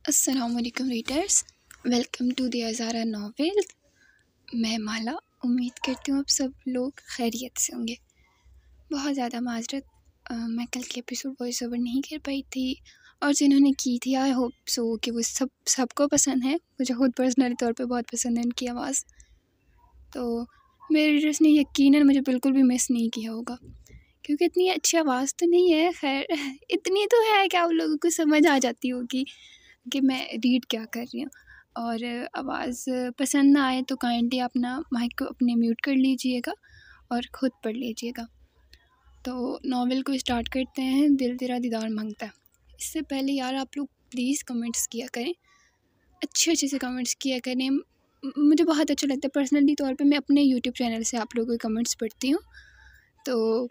अस्सलामुअलैकुम readers, welcome to the Azara novel. मैं माला। उम्मीद करती हूँ आप सब लोग खैरियत से होंगे। बहुत ज़्यादा माजरत, मैं कल के एपिसोड वॉइस ओवर नहीं कर पाई थी, और जिन्होंने की थी आई होप सो कि वो सबको पसंद है। मुझे खुद पर्सनली तौर पे बहुत पसंद है उनकी आवाज़। तो मेरे रीडर्स ने यकीनन मुझे बिल्कुल भी मिस नहीं किया होगा, क्योंकि इतनी अच्छी आवाज़ तो नहीं है। खैर इतनी तो है कि आप लोगों को समझ आ जाती होगी कि मैं रीड क्या कर रही हूँ। और आवाज़ पसंद ना आए तो काइंडली अपना माइक को अपने म्यूट कर लीजिएगा और ख़ुद पढ़ लीजिएगा। तो नावल को स्टार्ट करते हैं। दिल तेरा दीदार मांगता है। इससे पहले यार आप लोग प्लीज़ कमेंट्स किया करें, अच्छे से कमेंट्स किया करें। मुझे बहुत अच्छा लगता है पर्सनली तौर पे। मैं अपने यूट्यूब चैनल से आप लोगों के कमेंट्स पढ़ती हूँ, तो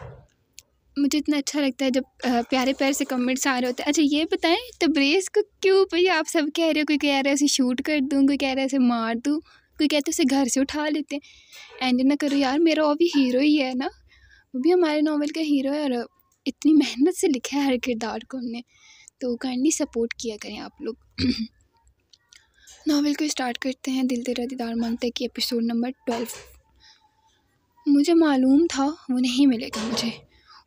मुझे इतना अच्छा लगता है जब प्यारे प्यारे से कमेंट्स आ रहे होते हैं। अच्छा ये बताएं, तब्रेज़ को क्यों भैया आप सब कह रहे हो? कोई कह रहा है उसे शूट कर दूँ, कोई कह रहा है उसे मार दूँ, कोई कहते हैं उसे घर से उठा लेते हैं। एंड ना करो यार, मेरा वो भी हीरो ही है ना, वो भी हमारे नावल का हीरो है, और इतनी मेहनत से लिखा है हर किरदार को हमने, तो काइंडली सपोर्ट किया करें आप लोग। नावल को स्टार्ट करते हैं। दिल तेरा दीदार मांगता है कि एपिसोड नंबर 12। मुझे मालूम था वो नहीं मिलेगा मुझे,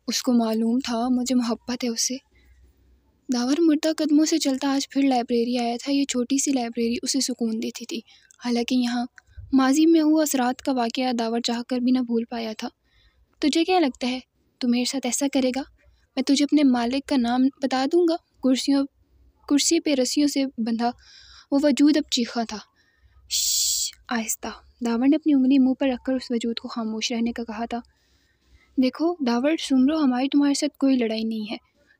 उसको मालूम था मुझे मोहब्बत है उससे। दावर मुर्दा कदमों से चलता आज फिर लाइब्रेरी आया था। ये छोटी सी लाइब्रेरी उसे सुकून देती थी। हालांकि यहाँ माजी में हुआ असरात का वाक़या दावर चाह कर भी न भूल पाया था। तुझे क्या लगता है तू मेरे साथ ऐसा करेगा? मैं तुझे अपने मालिक का नाम बता दूंगा। कुर्सी पे रस्सियों से बंधा वो वजूद अब चीखा था। आहिस्ता। दावर ने अपनी उंगली मुंह पर रखकर उस वजूद को खामोश रहने का कहा था। देखो दावर, सुन लो, हमारी तुम्हारे साथ कोई लड़ाई नहीं है।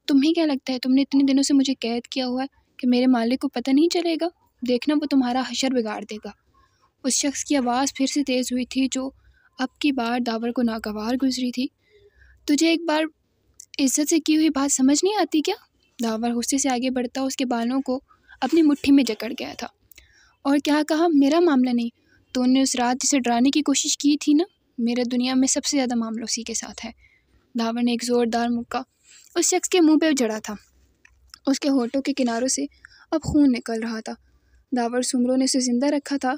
तुम्हें क्या लगता है तुमने इतने दिनों से मुझे कैद किया हुआ है कि मेरे मालिक को पता नहीं चलेगा? देखना वो तुम्हारा हशर बिगाड़ देगा। उस शख्स की आवाज़ फिर से तेज़ हुई थी, जो अब की बार दावर को नागवार गुजरी थी। तुझे एक बार इज्जत से की हुई बात समझ नहीं आती क्या? दावर गुस्से से आगे बढ़ता उसके बालों को अपनी मुट्ठी में जकड़ गया था। और क्या कहा? मेरा मामला नहीं। तूने उस रात जिसे डराने की कोशिश की थी ना, मेरे दुनिया में सबसे ज़्यादा मामला उसी के साथ है। दावर ने एक ज़ोरदार मुक्का उस शख्स के मुंह पे जड़ा था। उसके होठों के किनारों से अब खून निकल रहा था। दावर सुमरों ने उसे ज़िंदा रखा था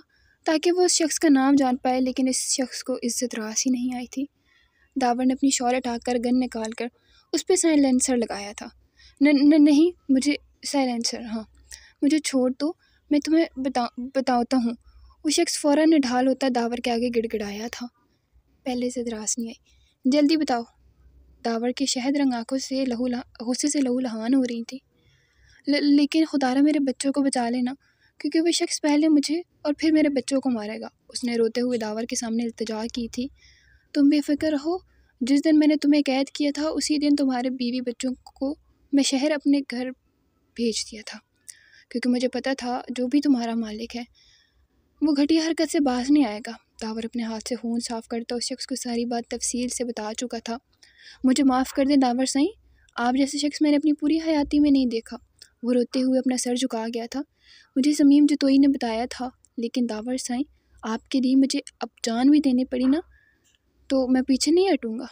ताकि वो उस शख्स का नाम जान पाए, लेकिन इस शख्स को इज्जत रास ही नहीं आई थी। दावर ने अपनी शॉल उठाकर गन निकाल कर उस पर साइलेंसर लगाया था। नहीं, मुझे साइलेंसर, हाँ, मुझे छोड़ दो, मैं तुम्हें बताता हूँ। वो शख्स फ़ौरन ढाल होता दावर के आगे गिड़गिड़ाया था। पहले से रास नहीं आई, जल्दी बताओ। दावर की शहद रंग आँखों से गुस्से से लहू लहान हो रही थी। लेकिन खुदारा मेरे बच्चों को बचा लेना, क्योंकि वह शख्स पहले मुझे और फिर मेरे बच्चों को मारेगा। उसने रोते हुए दावर के सामने इल्तिजा की थी। तुम बेफिक्र रहो, जिस दिन मैंने तुम्हें कैद किया था उसी दिन तुम्हारे बीवी बच्चों को मैं शहर अपने घर भेज दिया था, क्योंकि मुझे पता था जो भी तुम्हारा मालिक है वो घटिया हरकत से बाज नहीं आएगा। दावर अपने हाथ से खून साफ करता उस शख्स को सारी बात तफसील से बता चुका था। मुझे माफ़ कर दें दावर साईं, आप जैसे शख्स मैंने अपनी पूरी हयाती में नहीं देखा। वो रोते हुए अपना सर झुका गया था। मुझे ज़मीम जतोई ने बताया था, लेकिन दावर साईं, आपके लिए मुझे अब जान भी देनी पड़ी ना, तो मैं पीछे नहीं हटूँगा।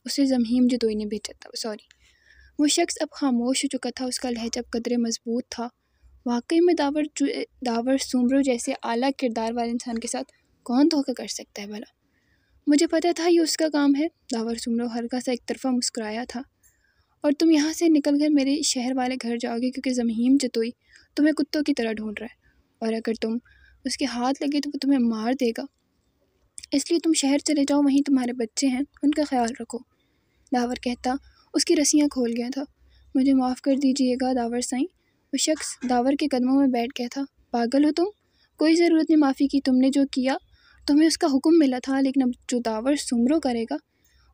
उसे ज़मीम जतोई ने भेजा था, सॉरी। वो शख्स अब खामोश हो चुका था। उसका लहजा कदरे मजबूत था। वाकई में दावर सुमरो जैसे आला किरदार वाले इंसान के साथ कौन धोखा कर सकता है भला? मुझे पता था ये उसका काम है। दावर सुमरो हल्का सा एक तरफा मुस्कुराया था। और तुम यहाँ से निकल कर मेरे शहर वाले घर जाओगे, क्योंकि ज़मीम जतोई तुम्हें कुत्तों की तरह ढूंढ रहा है, और अगर तुम उसके हाथ लगे तो वो तुम्हें मार देगा। इसलिए तुम शहर चले जाओ, वहीं तुम्हारे बच्चे हैं, उनका ख्याल रखो। दावर कहता उसकी रस्सियाँ खोल गया था। मुझे माफ़ कर दीजिएगा दावर साईं। वो शख्स दावर के कदमों में बैठ गया था। पागल हो तुम? कोई ज़रूरत नहीं माफ़ी की। तुमने जो किया तुम्हें उसका हुक्म मिला था, लेकिन अब जो दावर सुमरो करेगा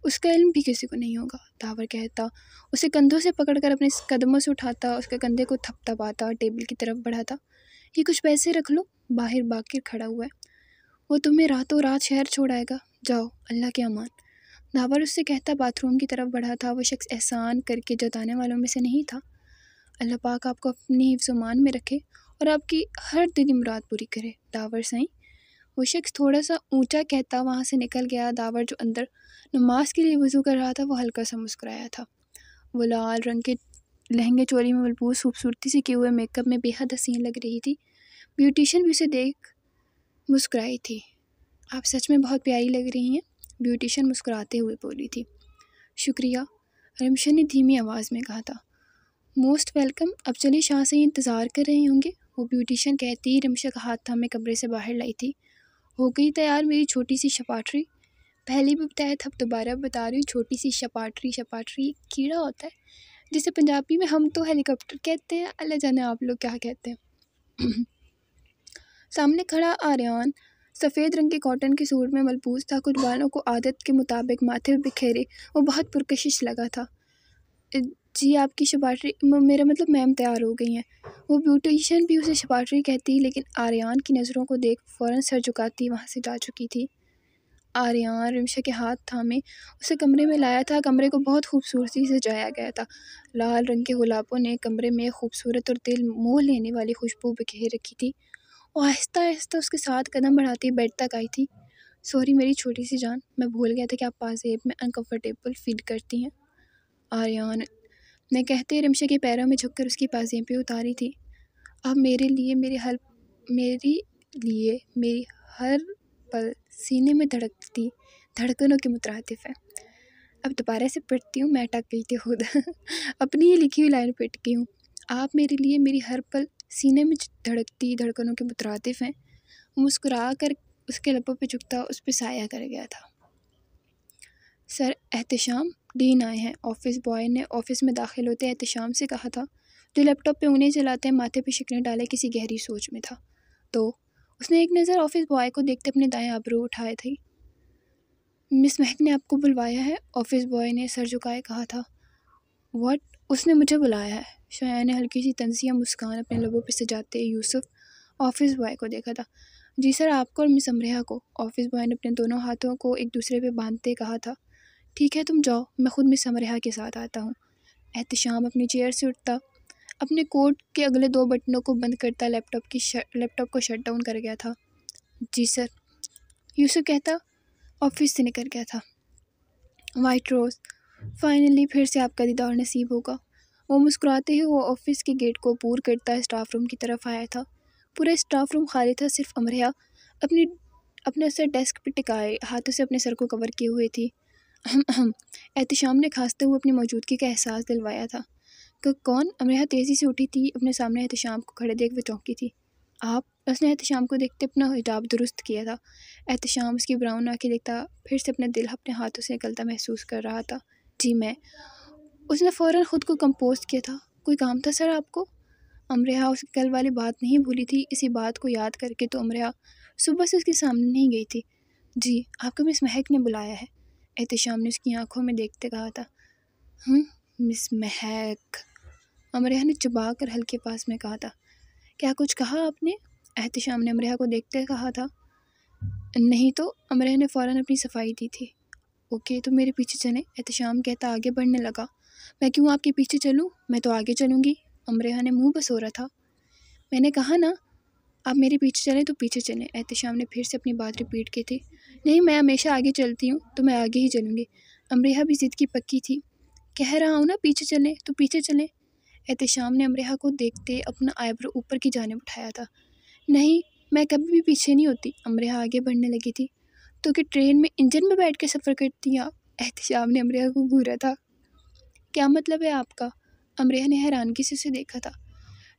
उसका इल्म भी किसी को नहीं होगा। दावर कहता उसे कंधों से पकड़कर अपने कदमों से उठाता, उसके कंधे को थपथपाता, टेबल की तरफ बढ़ाता। ये कुछ पैसे रख लो, बाहर बाकिर खड़ा हुआ है, वो तुम्हें रातों रात शहर छोड़ आएगा। जाओ, अल्लाह के अमान। दावर उससे कहता बाथरूम की तरफ बढ़ा था। वो शख्स एहसान करके जताने वालों में से नहीं था। अल्लाह पाक आपको अपनी हिफ्ज़-ओ-मान में रखे और आपकी हर दिली मुराद पूरी करे दावर साईं। वो शख्स थोड़ा सा ऊंचा कहता वहाँ से निकल गया। दावर जो अंदर नमाज के लिए वज़ू कर रहा था वो हल्का सा मुस्कुराया था। वो लाल रंग के लहंगे चोली में मलबूस खूबसूरती से किए हुए मेकअप में बेहद हसीन लग रही थी। ब्यूटिशियन भी उसे देख मुस्कुराई थी। आप सच में बहुत प्यारी लग रही हैं, ब्यूटिशियन मुस्कुराते हुए बोली थी। शुक्रिया, रिमशा ने धीमी आवाज़ में कहा था। मोस्ट वेलकम, अब चलिए शाह से इंतज़ार कर रहे होंगे, वो ब्यूटिशियन कहती ही रिमशा का हाथ थामे कमरे से बाहर लाई थी। हो गई तैयार मेरी छोटी सी शपाटरी? पहले भी बताया था, अब दोबारा बता रही हूँ, छोटी सी शपाटरी। शपाटरी कीड़ा होता है जिसे पंजाबी में हम तो हेलीकॉप्टर कहते हैं, अल्लाह जाने आप लोग क्या कहते हैं। सामने खड़ा आर्यन सफ़ेद रंग के कॉटन के सूट में मलबूस था, कुछ बालों को आदत के मुताबिक माथे पर बिखेरे। वो बहुत पुरकशिश लगा था। जी आपकी शपाटरी, मेरा मतलब मैम तैयार हो गई हैं। वो ब्यूटिशियन भी उसे शपाटरी कहती, लेकिन आर्यन की नज़रों को देख फ़ौरन सर झुकाती वहाँ से जा चुकी थी। आर्यन रिमशा के हाथ थामे उसे कमरे में लाया था। कमरे को बहुत खूबसूरती से सजाया गया था। लाल रंग के गुलाबों ने कमरे में खूबसूरत और दिल मोह लेने वाली खुशबू बिखेर रखी थी। और आहिस्ता आहिस्ता उसके साथ कदम बढ़ाती बेड तक आई थी। सॉरी मेरी छोटी सी जान, मैं भूल गया था कि आप पाजेब में अनकम्फर्टेबल फील करती हैं, आर्यन ने कहते रिमशा के पैरों में झुककर उसकी पाजेबें उतारी थी। अब मेरे लिए मेरी हर पल सीने में धड़कती धड़कनों के मुतरादिफ है। अब दोबारा से पढ़ती हूँ, मैं अटक गई थी खुद। अपनी ही लिखी हुई लाइन पिट गई हूँ। आप मेरे लिए मेरी हर पल सीने में धड़कती धड़कनों के मुतरादिफ हैं। मुस्कुरा कर उसके लबों पे झुकता उस पर साया कर गया था। सर एहतशाम, डीन आए हैं, ऑफिस बॉय ने ऑफिस में दाखिल होते एहतशाम से कहा था, जो लैपटॉप पे उंगलियां चलाते माथे पे शिकने डाले किसी गहरी सोच में था। तो उसने एक नज़र ऑफिस बॉय को देखते अपने दाएं आबरू उठाए थे। मिस महक ने आपको बुलवाया है, ऑफिस बॉय ने सर झुकाए कहा था। व्हाट? उसने मुझे बुलाया है। शाया ने हल्की सी तंजिया मुस्कान अपने लबों पर सजाते यूसुफ ऑफिस बॉय को देखा था। जी सर, आपको और मिस अमरेहा को, ऑफिस बॉय ने अपने दोनों हाथों को एक दूसरे पे बांधते कहा था। ठीक है तुम जाओ, मैं खुद मिस अमरेहा के साथ आता हूँ। एहतशाम अपनी चेयर से उठता, अपने कोट के अगले 2 बटनों को बंद करता लैपटॉप को शट डाउन कर गया था। जी सर, यूसुफ कहता ऑफिस से निकल गया था। वाइट रोज़, फाइनली फिर से आपका दीदार नसीब होगा। वो मुस्कुराते ही वो ऑफिस के गेट को पूर करता स्टाफ रूम की तरफ आया था। पूरा स्टाफ रूम खाली था, सिर्फ अमरेहा अपने सर डेस्क पर टिकाए हाथों से अपने सर को कवर किए हुए थी। एहतशाम ने खांसते हुए अपनी मौजूदगी का एहसास दिलवाया था। कौन? अमरेहा तेज़ी से उठी थी, अपने सामने एहतशाम को खड़े देख वे चौंकी थी। आप? उसने एहतशाम को देखते अपना हिजाब दुरुस्त किया था। एहतशाम उसकी ब्राउन आंखें देखता फिर से अपना दिल अपने हाथों से निकलता महसूस कर रहा था। जी मैं। उसने फ़ौरन ख़ुद को कंपोज किया था। कोई काम था सर आपको? अमरेहा उसकी कल वाली बात नहीं भूली थी। इसी बात को याद करके तो अमरेहा सुबह से उसके सामने नहीं गई थी। जी, आपको मिस महक ने बुलाया है, एहतशाम ने उसकी आंखों में देखते कहा था। मिस महक, अमरेहा ने चबा कर हल्के पास में कहा था। क्या कुछ कहा आपने? एहतशाम ने अमरेहा को देखते कहा था। नहीं तो, अमरेहा ने फ़ौरन अपनी सफाई दी थी। ओके तो मेरे पीछे चलें, एहतशाम कहता आगे बढ़ने लगा। मैं क्यों आपके पीछे चलूं? मैं तो आगे चलूंगी, अमरेहा ने मुंह बसोरा था। मैंने कहा ना आप मेरे पीछे चलें तो पीछे चलें, एहतशाम ने फिर से अपनी बात रिपीट की थी। नहीं, मैं हमेशा आगे चलती हूँ तो मैं आगे ही चलूँगी, अमरेहा भी ज़िद की पक्की थी। कह रहा हूँ ना पीछे चलें तो पीछे चलें, एहतशाम ने अमरेहा को देखते अपना आईब्रो ऊपर की जानिब उठाया था। नहीं, मैं कभी भी पीछे नहीं होती, अमरेहा आगे बढ़ने लगी थी। तो कि ट्रेन में इंजन में बैठ के सफ़र करती हैं आप? एहतशाम ने अमरेहा को घूरा था। क्या मतलब है आपका? अमरेहा ने हैरानगी से उसे देखा था।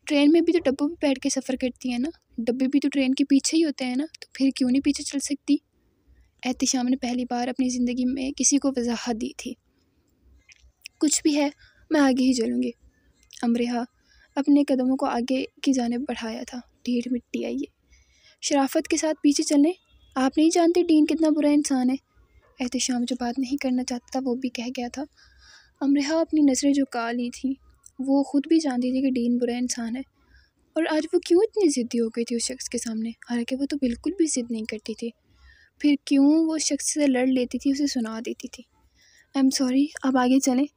ट्रेन में भी तो डब्बों पे बैठ के सफ़र करती है ना, डब्बे भी तो ट्रेन के पीछे ही होते हैं ना, तो फिर क्यों नहीं पीछे चल सकती? एहतशाम ने पहली बार अपनी ज़िंदगी में किसी को वजाहत दी थी। कुछ भी है, मैं आगे ही चलूँगी, अमरेहा अपने कदमों को आगे की जानिब बढ़ाया था। ढीठ मिट्टी आई है, शराफत के साथ पीछे चलें, आप नहीं जानते डीन कितना बुरा इंसान है। एहतशाम जो बात नहीं करना चाहता था वो भी कह गया था। अमरेहा अपनी नज़रें झुका ली थी। वो ख़ुद भी जानती थी कि डीन बुरा इंसान है, और आज वो क्यों इतनी ज़िद्दी हो गई थी उस शख्स के सामने। हालांकि वो तो बिल्कुल भी ज़िद नहीं करती थी, फिर क्यों वो शख्स से लड़ लेती थी, उसे सुना देती थी। आई एम सॉरी, आप आगे चलें,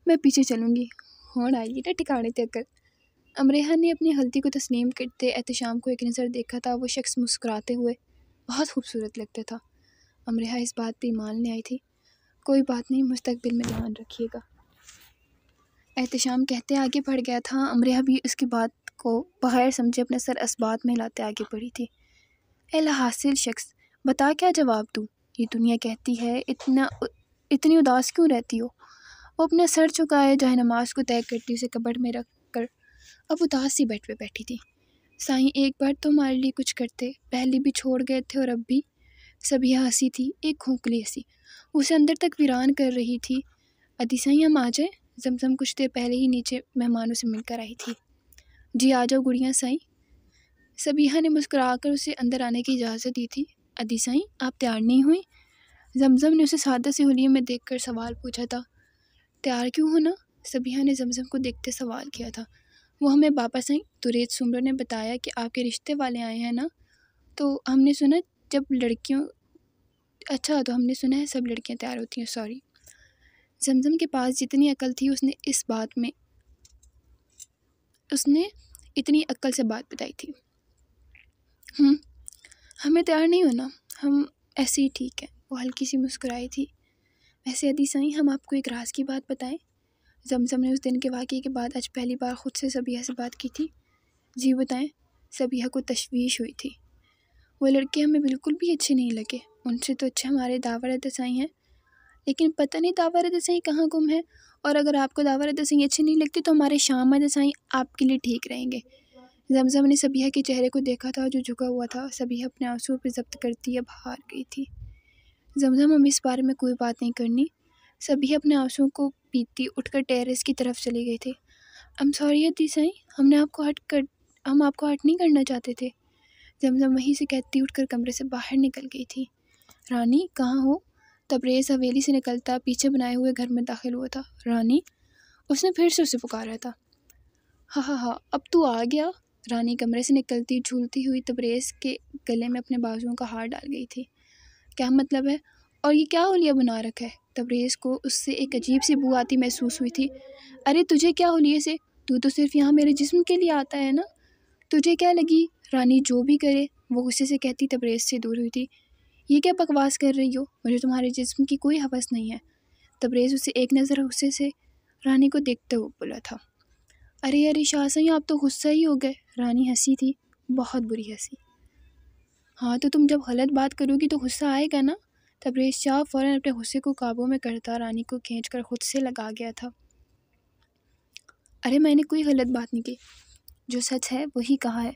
मैं पीछे चलूँगी, होड़ आइए ना ठिकाने तक। अमरेहा ने अपनी गलती को तस्लीम करते एहतशाम को एक नज़र देखा था। वो शख्स मुस्कुराते हुए बहुत खूबसूरत लगता था। अमरेहा इस बात पर ईमान ले आई थी। कोई बात नहीं, मुस्तकबिल में ध्यान रखिएगा। एहतशाम कहते आगे बढ़ गया था। अमरिया भी उसकी बात को बगैर समझे अपना सर असबात में हिलाते आगे बढ़ी थी। एला हासिल शख्स, बता क्या जवाब दूँ? ये दुनिया कहती है इतनी उदास क्यों रहती हो? वो अपना सर झुकाए जहाँ नमाज को तय करती उसे कबड़ में रख कर अब उदास सी बेड पे बैठी थी। साईं, एक बार तो हमारे लिए कुछ करते, पहले भी छोड़ गए थे और अब भी। सबिया हंसी थी, एक खोखली हंसी, उसे अंदर तक वीरान कर रही थी। अदी साईं, हम आ जाए? जमजम कुछ देर पहले ही नीचे मेहमानों से मिलकर आई थी। जी आ जाओ गुड़िया साईं। सबिया ने मुस्कुराकर उसे अंदर आने की इजाज़त दी थी। अदी साईं, आप तैयार नहीं हुई? जमजम ने उसे सादा से हुलिये में देखकर सवाल पूछा था। तैयार क्यों होना? सबिया ने जमजम को देखते सवाल किया था। वो हमें बाबा साईं तुरेज सुमरो ने बताया कि आपके रिश्ते वाले आए हैं ना, तो हमने सुना जब लड़कियों अच्छा तो हमने सुना है सब लड़कियां तैयार होती हैं। सॉरी। जमजम के पास जितनी अकल थी उसने इतनी अक्ल से बात बताई थी। हमें तैयार नहीं होना, हम ऐसे ही ठीक है। वो हल्की सी मुस्कुराई थी। वैसे अदी साईं, हम आपको एक राज की बात बताएं। जमजम ने उस दिन के वाक़ये के बाद आज पहली बार ख़ुद से सबिया से बात की थी। जी बताएं। सबिया को तशवीश हुई थी। वो लड़के हमें बिल्कुल भी अच्छे नहीं लगे, उनसे तो अच्छे हमारे दावर दसाई हैं। लेकिन पता नहीं दावर दसाई कहाँ गुम है, और अगर आपको दावर दसाई अच्छी नहीं लगती तो हमारे शाम दसाई आपके लिए ठीक रहेंगे। जमजम ने सबिया के चेहरे को देखा था जो झुका हुआ था। सबिया अपने आंसुओं पर जब्त करती अब हार गई थी। जमजम, हम इस बारे में कोई बात नहीं करनी। सबिया अपने आंसुओं को पीती उठकर टेरेस की तरफ चले गए थे। I'm sorry अदी साईं, हम आपको हर्ट नहीं करना चाहते थे। जमजम वहीं से कहती उठकर कमरे से बाहर निकल गई थी। रानी कहाँ हो? तबरेज़ हवेली से निकलता पीछे बनाए हुए घर में दाखिल हुआ था। रानी, उसने फिर से उसे पुकारा था। हाँ, अब तू आ गया। रानी कमरे से निकलती झूलती हुई तबरेज़ के गले में अपने बाजुओं का हार डाल गई थी। क्या मतलब है? और ये क्या हुलिया बना रखा है? तबरेज़ को उससे एक अजीब सी बू आती महसूस हुई थी। अरे तुझे क्या हुलिये से? तू तो सिर्फ यहाँ मेरे जिस्म के लिए आता है ना, तुझे क्या लगी? रानी जो भी करे, वो गुस्से से कहती तबरेज़ से दूर हुई थी। ये क्या बकवास कर रही हो? मुझे तुम्हारे जिस्म की कोई हवस नहीं है। तबरेज़ उसे एक नज़र गुस्से से रानी को देखते हुए बोला था। अरे शाह साईं, आप तो गुस्सा ही हो गए। रानी हंसी थी, बहुत बुरी हंसी। हाँ तो तुम जब गलत बात करोगी तो गुस्सा आएगा ना। तबरेज़ शाह फ़ौरन अपने गुस्से को काबू में करता रानी को खींचकर खुद से लगा गया था। अरे मैंने कोई गलत बात नहीं की, जो सच है वही कहा है।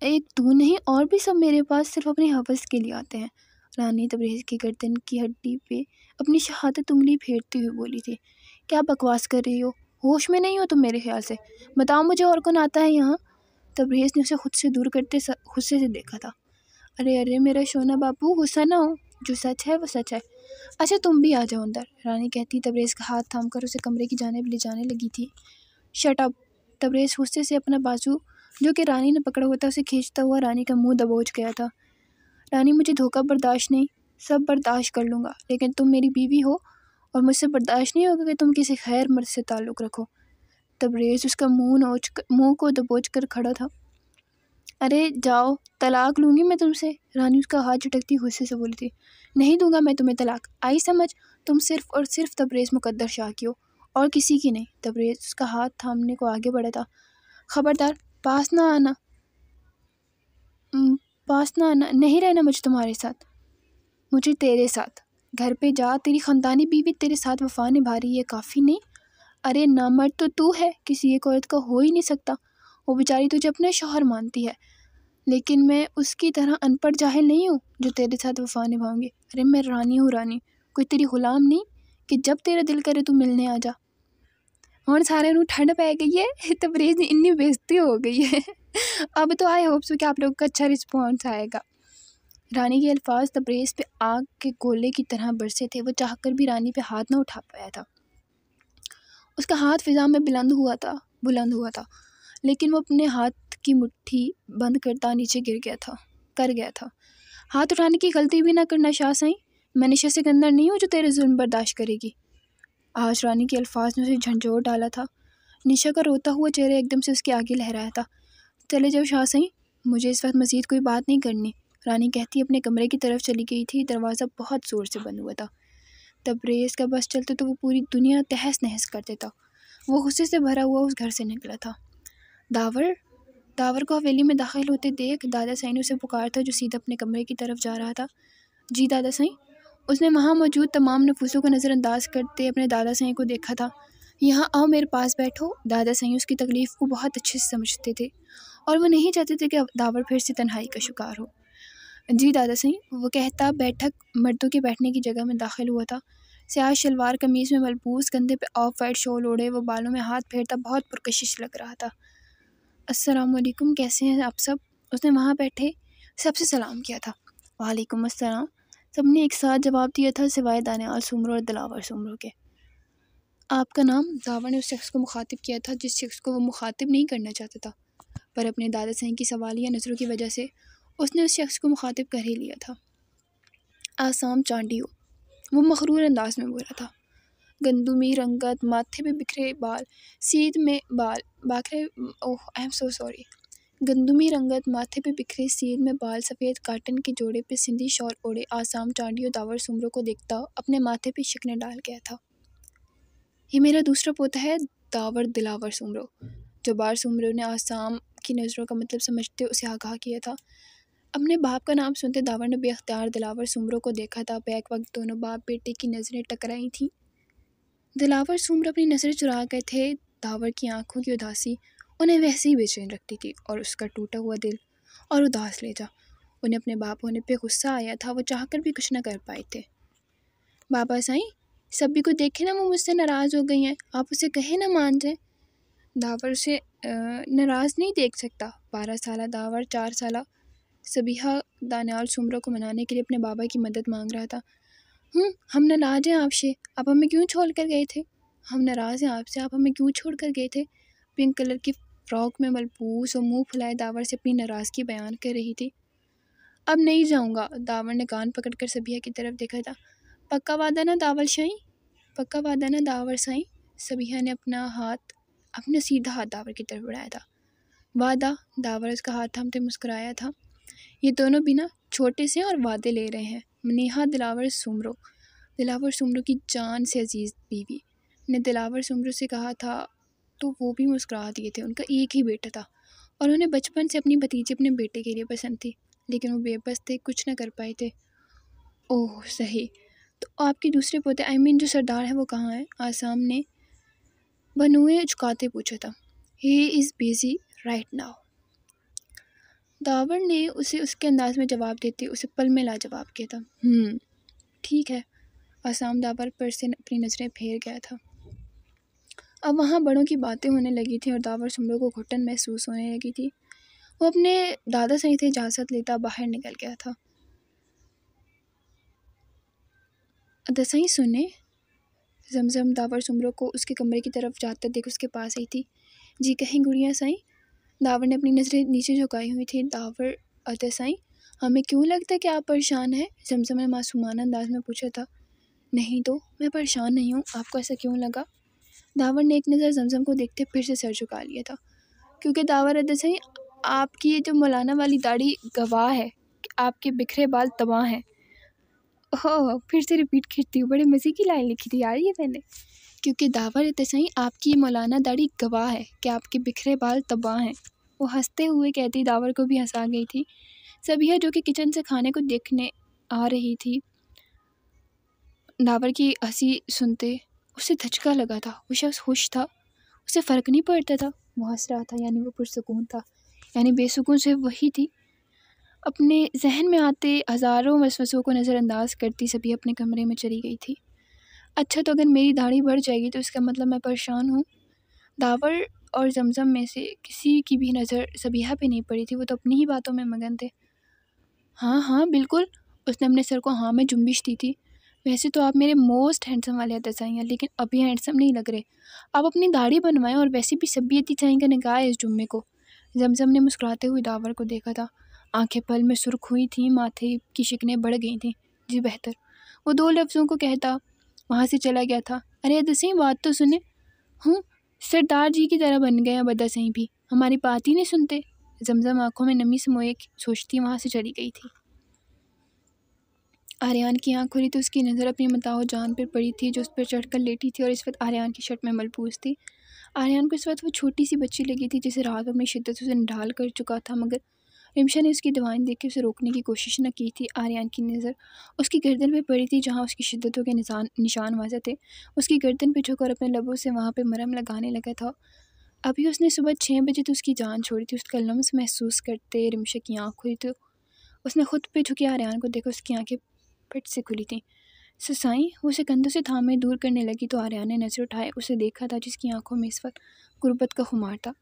एक तू नहीं और भी सब मेरे पास सिर्फ अपनी हवस के लिए आते हैं। रानी तबरेज़ की गर्दन की हड्डी पे अपनी शहादत उंगली फेरती हुई बोली थी। क्या बकवास कर रही हो? होश में नहीं हो तुम मेरे ख्याल से। बताओ मुझे और कौन आता है यहाँ? तबरेज़ ने उसे खुद से दूर करते गुस्से से देखा था। अरे मेरा सोना बाबू, गुस्सा ना हो, जो सच है वो सच है। अच्छा तुम भी आ जाओ अंदर। रानी कहती तबरेज़ का हाथ थामकर उसे कमरे की जानिब ले जाने लगी थी। Shut up. तबरेज़ गुस्से से अपना बाजू जो कि रानी ने पकड़ा हुआ था उसे खींचता हुआ रानी का मुंह दबोच गया था। रानी, मुझे धोखा बर्दाश्त नहीं, सब बर्दाश्त कर लूँगा, लेकिन तुम मेरी बीवी हो और मुझसे बर्दाश्त नहीं होगा कि तुम किसी खैर मर्द से ताल्लुक़ रखो। तबरेज़ उसका मुंह को दबोच कर खड़ा था। अरे जाओ, तलाक लूँगी मैं तुमसे। रानी उसका हाथ झटकती गुस्से से बोली थी। नहीं दूंगा मैं तुम्हें तलाक, आई समझ? तुम सिर्फ और सिर्फ तबरेज़ मुकद्दर शाह की हो और किसी की नहीं। तबरेज़ उसका हाथ थामने को आगे बढ़ा था। खबरदार, पास ना आना, नहीं रहना मुझे तुम्हारे साथ, मुझे तेरे साथ। घर पे जा, तेरी ख़ानदानी बीवी तेरे साथ वफ़ा निभा रही है, काफ़ी नहीं? अरे नामर्द तो तू है, किसी एक औरत का हो ही नहीं सकता। वो बेचारी तुझे अपना शौहर मानती है, लेकिन मैं उसकी तरह अनपढ़ जाहिल नहीं हूँ जो तेरे साथ वफ़ा निभाऊंगी। अरे मैं रानी हूँ, रानी, कोई तेरी ग़ुलाम नहीं कि जब तेरा दिल करे तू मिलने आ जा। और सारे नू ठंड पै गई है। तबरेज़ ने इतनी बेइज्जती हो गई है। अब तो आई होप सो कि आप लोगों का अच्छा रिस्पॉन्स आएगा। रानी के अल्फाज तबरेज़ पे आग के गोले की तरह बरसे थे। वो चाहकर भी रानी पे हाथ न उठा पाया था। उसका हाथ फिजा में बुलंद हुआ था, लेकिन वो अपने हाथ की मुट्ठी बंद करता नीचे कर गया था। हाथ उठाने की गलती भी ना करना शाह साईं, मैं निशा सिकंदर नहीं हूँ जो तेरे जुल्म बर्दाश्त करेगी। आज रानी के अल्फाज ने उसे झंझोर डाला था। निशा का रोता हुआ चेहरा एकदम से उसके आगे लहराया था। चले जाओ शाह साईं, मुझे इस वक्त मज़ीद कोई बात नहीं करनी। रानी कहती अपने कमरे की तरफ चली गई थी। दरवाज़ा बहुत ज़ोर से बंद हुआ था। तबरेज़ का बस चलते तो वो पूरी दुनिया तहस नहस कर देता। वो गुस्से से भरा हुआ उस घर से निकला था। दावर दावर को हवेली में दाखिल होते देख दादा साईं ने उसे पुकारता जो सीधा अपने कमरे की तरफ जा रहा था। जी दादा साईं। उसने वहाँ मौजूद तमाम नफूसों को नज़रअंदाज करते अपने दादा साईं को देखा था। यहाँ आओ, मेरे पास बैठो। दादा साईं उसकी तकलीफ़ को बहुत अच्छे से समझते थे और वो नहीं चाहते थे कि दावर फिर से तन्हाई का शिकार हो। जी दादा साईं, वो कहता बैठक मर्दों के बैठने की जगह में दाखिल हुआ था। स्याह शलवार कमीज़ में मलबूस, कंधे पे ऑफ वाइट शॉल ओढ़े, वो बालों में हाथ फेरता बहुत पुरकशिश लग रहा था। अस्सलाम वालेकुम, कैसे हैं आप सब? उसने वहाँ बैठे सबसे सलाम किया था। वालेकुम अस्सलाम। सबने एक साथ जवाब दिया था सिवाय दानियाल सुमरो और दिलावर सुमरो के। आपका नाम? दावर ने उस शख्स को मुखातिब किया था जिस शख्स को वो मुखातिब नहीं करना चाहता था, पर अपने दादा साईं की सवालिया नज़रों की वजह से उसने उस शख्स को मुखातिब कर ही लिया था। आसाम चांडियो, वो मखरूर अंदाज में बोला था। गंदुमी रंगत, माथे पे बिखरे बाल, सीध में बाल बाखरे ओह आई एम सो सॉरी गंदुमी रंगत, माथे पे बिखरे सीध में बाल, सफ़ेद काटन के जोड़े पे सिंधी शॉल ओढ़े आसाम चांडियो दावर सुमरो को देखता अपने माथे पे शिकने डाल गया था। ये मेरा दूसरा पोता है, दावर दिलावर सुमरो। जबार सुमरो ने आसाम की नज़रों का मतलब समझते उसे आगाह किया था। अपने बाप का नाम सुनते दावर ने बेख्तियार दिलावर सुमरो को देखा था। बैक वक्त दोनों बाप बेटे की नज़रें टकराई थीं। दिलावर सुमरो अपनी नज़रें चुरा गए थे। दावर की आंखों की उदासी उन्हें वैसे ही बेचैन रखती थी और उसका टूटा हुआ दिल और उदास ले जा। उन्हें अपने बाप होने पे गुस्सा आया था, वो चाहकर भी कुछ न कर पाए थे। बाबा साईं, सभी को देखे ना वो मुझसे नाराज़ हो गई हैं, आप उसे कहे ना मान जाए। दावर उसे नाराज़ नहीं देख सकता। 12 साल दावर 4 साल सबीहा दानियाल सुमरो को मनाने के लिए अपने बाबा की मदद मांग रहा था। हम नाराज़ हैं आपसे, आप हमें क्यों छोड़ कर गए थे? हम नाराज़ हैं आपसे, आप हमें क्यों छोड़ कर गए थे? पिंक कलर की फ्रॉक में मलबूस और मुंह फुलाए दावर से अपनी नाराज़गी बयान कर रही थी। अब नहीं जाऊंगा। दावर ने कान पकड़कर सबीहा की तरफ देखा था। पक्का वादा ना दावर साईं? पक्का वादा ना दावर साईं? सबीहा ने अपना सीधा हाथ दावर की तरफ बढ़ाया था। वादा? दावर उसका हाथ थामते मुस्कुराया था। ये दोनों भी ना छोटे से और वादे ले रहे हैं। नेहा दिलावर सुमरो की जान से अजीज़ बीवी ने दिलावर सुमरो से कहा था तो वो भी मुस्कुरा दिए थे। उनका एक ही बेटा था और उन्हें बचपन से अपनी भतीजी अपने बेटे के लिए पसंद थी, लेकिन वो बेबस थे, कुछ न कर पाए थे। ओह सही, तो आपके दूसरे पोते जो सरदार है वो कहाँ है? आसाम ने बनुए झुकाते पूछा था। He is busy right now. The power ने उसे उसके अंदाज में जवाब देते उसे पल में लाजवाब किया था। ठीक है। आसाम दावर पर से अपनी नज़रें फेर गया था। अब वहाँ बड़ों की बातें होने लगी थी और दावर सुमरो को घुटन महसूस होने लगी थी। वो अपने दादा साईं से इजाज़त लेता बाहर निकल गया था। दसाई सुने, जमजम दावर सुमरो को उसके कमरे की तरफ जाते देख उसके पास आई थी। जी कहीं गुड़िया साईं? दावर ने अपनी नज़रें नीचे झुकाई हुई थी। दावर, अदे साईं, हमें क्यों लगता है कि आप परेशान हैं? जमजम ने मासूमाना अंदाज में पूछा था। नहीं तो, मैं परेशान नहीं हूँ, आपको ऐसा क्यों लगा? दावर ने एक नज़र जमजम को देखते फिर से सर झुका लिया था। क्योंकि दावर, अदे साईं, आपकी ये जो मौलाना वाली दाढ़ी गवाह है कि आपके बिखरे बाल तबाह हैं। ओह, फिर से रिपीट करती हूँ, बड़े मज़े की लाइन लिखी थी यार ये मैंने। क्योंकि दावर, अदे साईं, आपकी मौलाना दाढ़ी गवाह है कि आपके बिखरे बाल तबाह हैं। वो हंसते हुए कहती दावर को भी हंसा गई थी। सबीहा जो कि किचन से खाने को देखने आ रही थी, दावर की हंसी सुनते उसे धचका लगा था। वो शख्स खुश था, उसे फ़र्क नहीं पड़ता था। वो हंस रहा था यानी वो पुरसुकून था, यानी बेसुकून से वही थी। अपने जहन में आते हज़ारों वसवसों को नज़रअंदाज करती सभी अपने कमरे में चली गई थी। अच्छा, तो अगर मेरी दाढ़ी बढ़ जाएगी तो इसका मतलब मैं परेशान हूँ? दावर और जमजम में से किसी की भी नज़र सबीहा पे नहीं पड़ी थी। वो तो अपनी ही बातों में मगन थे। हाँ हाँ बिल्कुल, उसने अपने सर को हाँ में जुम्बिश दी थी। वैसे तो आप मेरे मोस्ट हैंडसम वाले अदा साईं हैं, लेकिन अभी हैंडसम नहीं लग रहे। आप अपनी दाढ़ी बनवाएं और वैसे भी सभी अती साईं का निकाह है इस जुम्मे को। जमजम ने मुस्कुराते हुए दावर को देखा था। आंखें पल में सुर्ख हुई थीं, माथे की शिकनें बढ़ गई थीं। जी बेहतर, वो 2 लफ्ज़ों को कहता वहाँ से चला गया था। अरे अदा साईं, बात तो सुने। सरदार जी की तरह बन गए अब अदा साईं भी, हमारी बात ही नहीं सुनते। जमजम आंखों में नमी समोए सोचती वहाँ से चली गई थी। आर्यान की आंख खुली तो उसकी नज़र अपनी मताओ जान पर पड़ी थी जो उस पर चढ़कर लेटी थी और इस वक्त आर्यान की शर्ट में मलबूस थी। आर्यन को इस वक्त वो छोटी सी बच्ची लगी थी जिसे रात अपनी शिद्दत से निढाल कर चुका था, मगर रिमशा ने उसकी दवाएं देख के उसे रोकने की कोशिश न की थी। आर्यन की नज़र उसकी गर्दन पे पड़ी थी जहाँ उसकी शिद्दतों के निशान वाज़ह थे। उसकी गर्दन पे झुककर अपने लबों से वहाँ पे मरहम लगाने लगा था। अभी उसने सुबह 6 बजे तो उसकी जान छोड़ी थी। उसका लम्स महसूस करते रिमशा की आँख खुली तो उसने खुद पे झुके आर्यन को देखा। उसकी आंखें फट से खुली थी। साईं वो उसे कंधों से थामे दूर करने लगी तो आर्यन ने नजर उठाए उसे देखा था जिसकी आंखों में इस वक्त गुर्बत का खुमार था।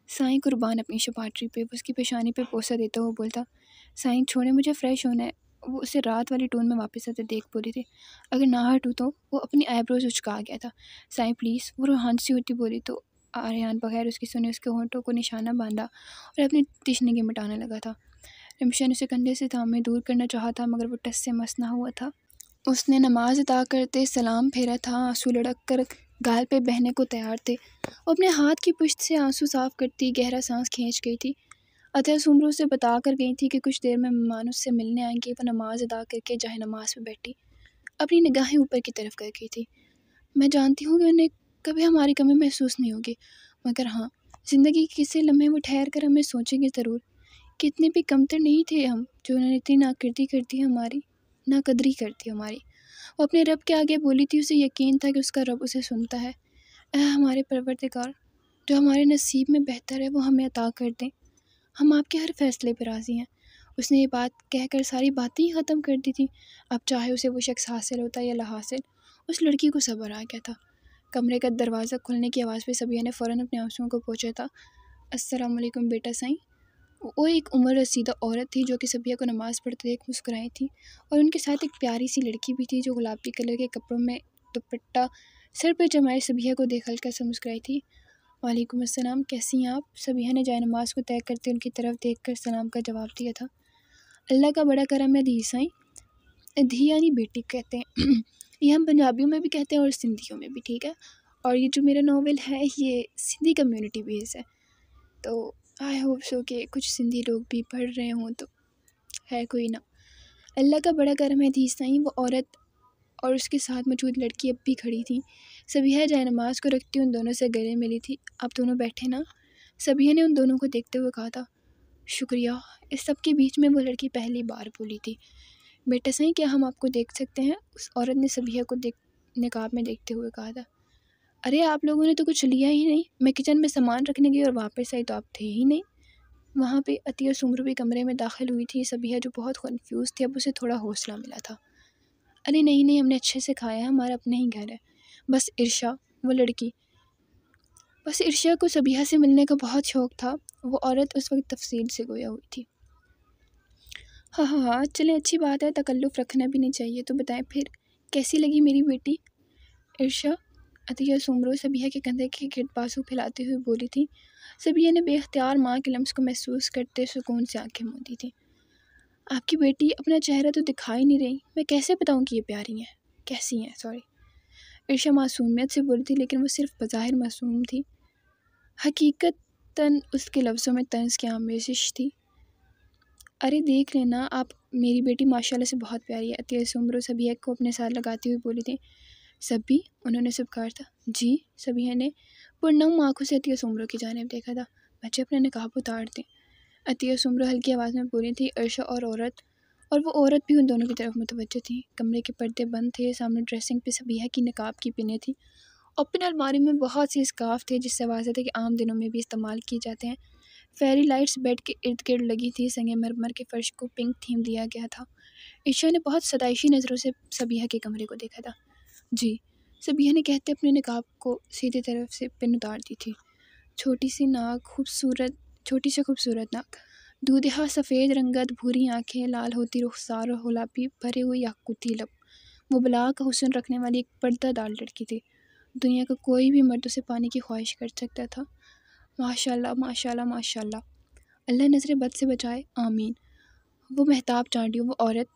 साईं कुर्बान अपनी शपाटरी पे, वो उसकी पेशानी पे पोसा देता हुआ बोलता, साईं छोड़े, मुझे फ्रेश होना है। वो उसे रात वाली टोन में वापस आते देख बोली थी। अगर ना हटूँ तो। वो अपनी आईब्रोज उचका गया था। साईं प्लीज़, वो रोहानसी होती बोली तो आर्यन बगैर उसकी सुने उसके होंठों को निशाना बांधा और अपनी तिश्नगी मिटाने लगा था। रिमशा ने उसे कंधे से थामे दूर करना चाहा था मगर वो टस से मस ना हुआ था। उसने नमाज अदा करते सलाम फेरा था। आंसू लड़क कर गाल पे बहने को तैयार थे। वो अपने हाथ की पुश्त से आंसू साफ करती गहरा सांस खींच गई थी। अतः सुमरू से बता कर गई थी कि कुछ देर में मेहमान उससे मिलने आएंगे। वो नमाज अदा करके जाए नमाज में बैठी अपनी निगाहें ऊपर की तरफ कर गई थी। मैं जानती हूँ कि उन्हें कभी हमारी कमी महसूस नहीं होगी, मगर हाँ, ज़िंदगी के किसी लम्हे वो ठहर कर हमें सोचेंगे ज़रूर। कितने भी कमतर नहीं थे हम, जो उन्होंने इतनी नाकदरी करती हमारी, नाकदरी करती हमारी। वो अपने रब के आगे बोली थी। उसे यकीन था कि उसका रब उसे सुनता है। हमारे परवरदिगार, जो हमारे नसीब में बेहतर है वो हमें अता कर दें। हम आपके हर फैसले पर राज़ी हैं। उसने ये बात कहकर सारी बातें ही ख़त्म कर दी थी। अब चाहे उसे वो शख्स हासिल होता या ला हासिल, उस लड़की को सब्र आ गया था। कमरे का दरवाज़ा खुलने की आवाज़ पे सबिया ने फ़ौरन अपने आंसुओं को पोंछा था। अस्सलाम वालेकुम बेटा साईं। वो एक उम्र रसीदा औरत थी जो कि सबिया को नमाज़ पढ़ते देख मुस्कुराई थी, और उनके साथ एक प्यारी सी लड़की भी थी जो गुलाबी कलर के कपड़ों में दुपट्टा सर पर जमाए सबिया को देख हल्का सा मुस्कुराई थी। वालेकुम अस्सलाम, कैसी हैं आप? सबिया ने जाए नमाज को तय करते उनकी तरफ देखकर सलाम का जवाब दिया था। अल्लाह का बड़ा करम है धी साईं। धी यानी बेटी कहते हैं ये हम पंजाबियों में भी कहते हैं और सिंधियों में भी, ठीक है। और ये जो मेरा नावल है ये सिंधी कम्युनिटी बेस है, तो आई होप सो कि कुछ सिंधी लोग भी पढ़ रहे हों, तो है कोई ना। अल्लाह का बड़ा करम है धी साईं। वो औरत और उसके साथ मौजूद लड़की अब भी खड़ी थी। सबिया जाए नमाज को रखती उन दोनों से गले मिली थी। आप दोनों बैठे ना। सबिया ने उन दोनों को देखते हुए कहा था। शुक्रिया। इस सब के बीच में वो लड़की पहली बार बोली थी। बेटा साईं, क्या हम आपको देख सकते हैं? उस औरत ने सबिया को निकाब में देखते हुए कहा था। अरे आप लोगों ने तो कुछ लिया ही नहीं। मैं किचन में सामान रखने गई और वापस आई तो आप थे ही नहीं। वहाँ पे अतिया सुमरू भी कमरे में दाखिल हुई थी। सबिया जो बहुत कन्फ्यूज़ थी, अब उसे थोड़ा हौसला मिला था। अरे नहीं नहीं, हमने अच्छे से खाया है, हमारा अपना ही घर है। बस इर्शा, वो लड़की, बस इर्शा को सबिया से मिलने का बहुत शौक़ था। वो औरत उस वक्त तफसील से गोया हुई थी। हाँ हाँ हाँ, चलें, अच्छी बात है, तकल्लुफ़ रखना भी नहीं चाहिए। तो बताएं फिर कैसी लगी मेरी बेटी? इर्शा, अतिया सुमरू सबिया के कंधे के गिर्द बाजू फैलाते हुए बोली थी। सबिया ने बेख्तियार माँ के लम्स को महसूस करते सुकून से आंखें मूंदी थी। आपकी बेटी अपना चेहरा तो दिखाई नहीं रही, मैं कैसे बताऊँ कि ये प्यारी हैं, कैसी हैं? सॉरी। इर्शा मासूमियत से बोली थी, लेकिन वो सिर्फ बज़ाहिर मासूम थी। हकीकतन उसके लफ्ज़ों में तंज़ की आमेज़िश थी। अरे देख लेना आप, मेरी बेटी माशाल्लाह से बहुत प्यारी है। अतिया सुमरू सबिया को अपने साथ लगाती हुई बोली थी। सभी, उन्होंने सब कहा था। जी, सबिया ने पुरनम आँखों से अतिया सुमरू की जानिब देखा था। बच्चे अपने निकाब उतार दें। अतिया सुमरू हल्की आवाज़ में बोली थी। इर्शा और वो औरत भी उन दोनों की तरफ मुतवज्जो थी। कमरे के पर्दे बंद थे। सामने ड्रेसिंग पे सबिया की निकाब की पिनें थी। ओपन अलमारी में बहुत सी स्कार्फ थे जिससे वाज़ेह था कि आम दिनों में भी इस्तेमाल किए जाते हैं। फेरी लाइट्स बेड के इर्द गिर्द लगी थी। संगमरमर के फर्श को पिंक थीम दिया गया था। ईशा ने बहुत सदाइशी नज़रों से सबिया के कमरे को देखा था। जी, सबिया ने कहते अपने निकाब को सीधी तरफ से पिन उतार दी थी। छोटी से खूबसूरत नाक, दूधिया सफ़ेद रंगत, भूरी आँखें, लाल होती रुखसार और गुलाबी भरे हुए याकूती लब। वो बला का हुस्न रखने वाली एक पर्दादार लड़की थी। दुनिया का कोई भी मर्द उसे पाने की ख्वाहिश कर सकता था। माशाल्लाह माशाल्लाह माशाल्लाह, अल्लाह नज़र बद से बचाए, आमीन। वो महताब चांडियों, वो औरत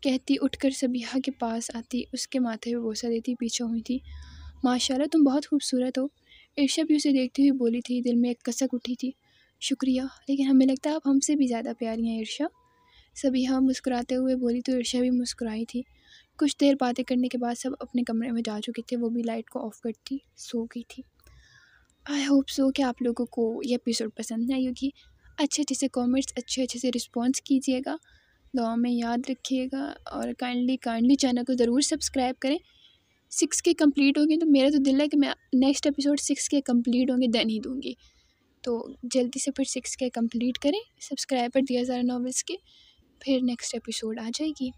कहती उठकर सबिया के पास आती, उसके माथे पे बोसा देती पीछे हुई थी। माशाल्लाह, तुम बहुत खूबसूरत हो। इर्शा भी उसे देखती हुई बोली थी। दिल में एक कसक उठी थी। शुक्रिया, लेकिन हमें लगता है आप हमसे भी ज़्यादा प्यारी हैं इर्शा। सबिया मुस्कुराते हुए बोली तो इर्शा भी मुस्कुराई थी। कुछ देर बातें करने के बाद सब अपने कमरे में जा चुके थे। वो भी लाइट को ऑफ करती सो गई थी। आई होप सो कि आप लोगों को ये एपिसोड पसंद आई होगी। अच्छे अच्छे से कमेंट्स, अच्छे अच्छे से रिस्पॉन्स कीजिएगा, दुआ में याद रखिएगा और काइंडली चैनल को ज़रूर सब्सक्राइब करें। 6 के कंप्लीट होंगे तो मेरा तो दिल है कि मैं नेक्स्ट एपिसोड 6 के कंप्लीट होंगे देन ही दूँगी। तो जल्दी से फिर 6 के कंप्लीट करें, सब्सक्राइबर दिया ज़रा नॉवेल्स के, फिर नेक्स्ट एपिसोड आ जाएगी।